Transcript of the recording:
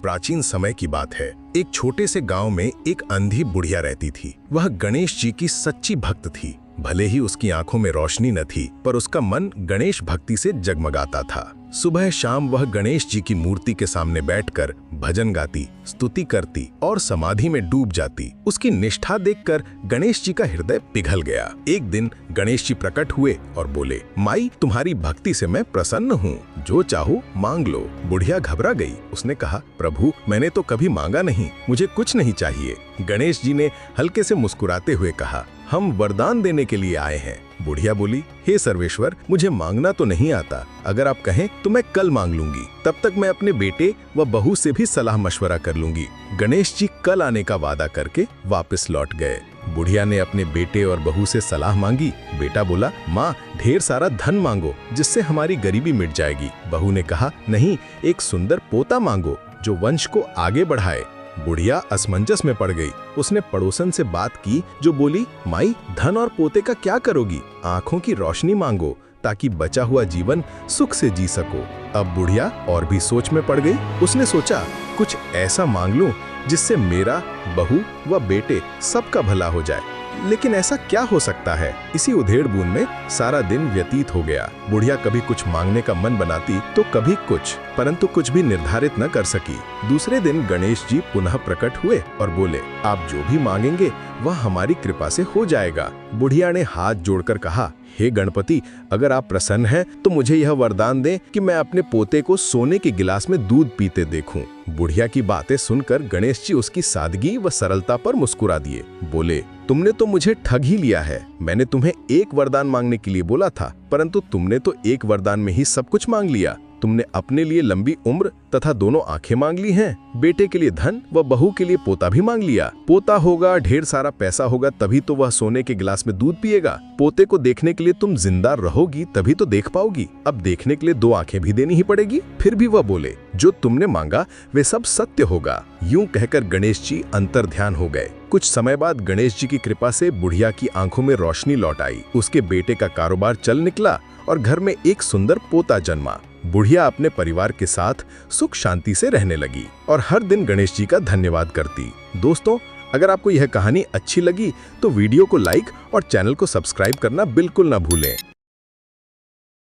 प्राचीन समय की बात है। एक छोटे से गांव में एक अंधी बुढ़िया रहती थी। वह गणेश जी की सच्ची भक्त थी। भले ही उसकी आंखों में रोशनी न थी, पर उसका मन गणेश भक्ति से जगमगाता था। सुबह शाम वह गणेश जी की मूर्ति के सामने बैठकर भजन गाती, स्तुति करती और समाधि में डूब जाती। उसकी निष्ठा देखकर गणेश जी का हृदय पिघल गया। एक दिन गणेश जी प्रकट हुए और बोले, माई, तुम्हारी भक्ति से मैं प्रसन्न हूँ, जो चाहो मांग लो। बुढ़िया घबरा गई। उसने कहा, प्रभु, मैंने तो कभी मांगा नहीं, मुझे कुछ नहीं चाहिए। गणेश जी ने हल्के से मुस्कुराते हुए कहा, हम वरदान देने के लिए आए हैं। बुढ़िया बोली, हे सर्वेश्वर, मुझे मांगना तो नहीं आता, अगर आप कहें तो मैं कल मांग लूंगी। तब तक मैं अपने बेटे व बहू से भी सलाह मशवरा कर लूंगी। गणेश जी कल आने का वादा करके वापस लौट गए। बुढ़िया ने अपने बेटे और बहू से सलाह मांगी। बेटा बोला, माँ, ढेर सारा धन मांगो जिससे हमारी गरीबी मिट जाएगी। बहू ने कहा, नहीं, एक सुंदर पोता मांगो जो वंश को आगे बढ़ाए। बुढ़िया असमंजस में पड़ गई। उसने पड़ोसन से बात की, जो बोली, माई, धन और पोते का क्या करोगी? आंखों की रोशनी मांगो ताकि बचा हुआ जीवन सुख से जी सको। अब बुढ़िया और भी सोच में पड़ गई। उसने सोचा, कुछ ऐसा मांग लूं जिससे मेरा, बहू व बेटे सबका भला हो जाए। लेकिन ऐसा क्या हो सकता है? इसी उधेड़-बुन में सारा दिन व्यतीत हो गया। बुढ़िया कभी कुछ मांगने का मन बनाती तो कभी कुछ, परंतु कुछ भी निर्धारित न कर सकी। दूसरे दिन गणेश जी पुनः प्रकट हुए और बोले, आप जो भी मांगेंगे वह हमारी कृपा से हो जाएगा। बुढ़िया ने हाथ जोड़कर कहा, हे गणपति, अगर आप प्रसन्न हैं तो मुझे यह वरदान दें कि मैं अपने पोते को सोने के गिलास में दूध पीते देखूं। बुढ़िया की बातें सुनकर गणेश जी उसकी सादगी व सरलता पर मुस्कुरा दिए। बोले, तुमने तो मुझे ठग ही लिया है। मैंने तुम्हें एक वरदान मांगने के लिए बोला था, परंतु तुमने तो एक वरदान में ही सब कुछ मांग लिया। तुमने अपने लिए लंबी उम्र तथा दोनों आंखें मांग ली हैं। बेटे के लिए धन व बहू के लिए पोता भी मांग लिया। पोता होगा, ढेर सारा पैसा होगा, तभी तो वह सोने के गिलास में दूध पिएगा। पोते को देखने के लिए तुम जिंदा रहोगी, तभी तो देख पाओगी। अब देखने के लिए दो आंखें भी देनी ही पड़ेगी। फिर भी वह बोले, जो तुमने मांगा वे सब सत्य होगा। यूं कहकर गणेश जी अंतर्ध्यान हो गए। कुछ समय बाद गणेश जी की कृपा से बुढ़िया की आंखों में रोशनी लौट आई। उसके बेटे का कारोबार चल निकला और घर में एक सुंदर पोता जन्मा। बुढ़िया अपने परिवार के साथ सुख शांति से रहने लगी और हर दिन गणेश जी का धन्यवाद करती। दोस्तों, अगर आपको यह कहानी अच्छी लगी तो वीडियो को लाइक और चैनल को सब्सक्राइब करना बिल्कुल ना भूलें।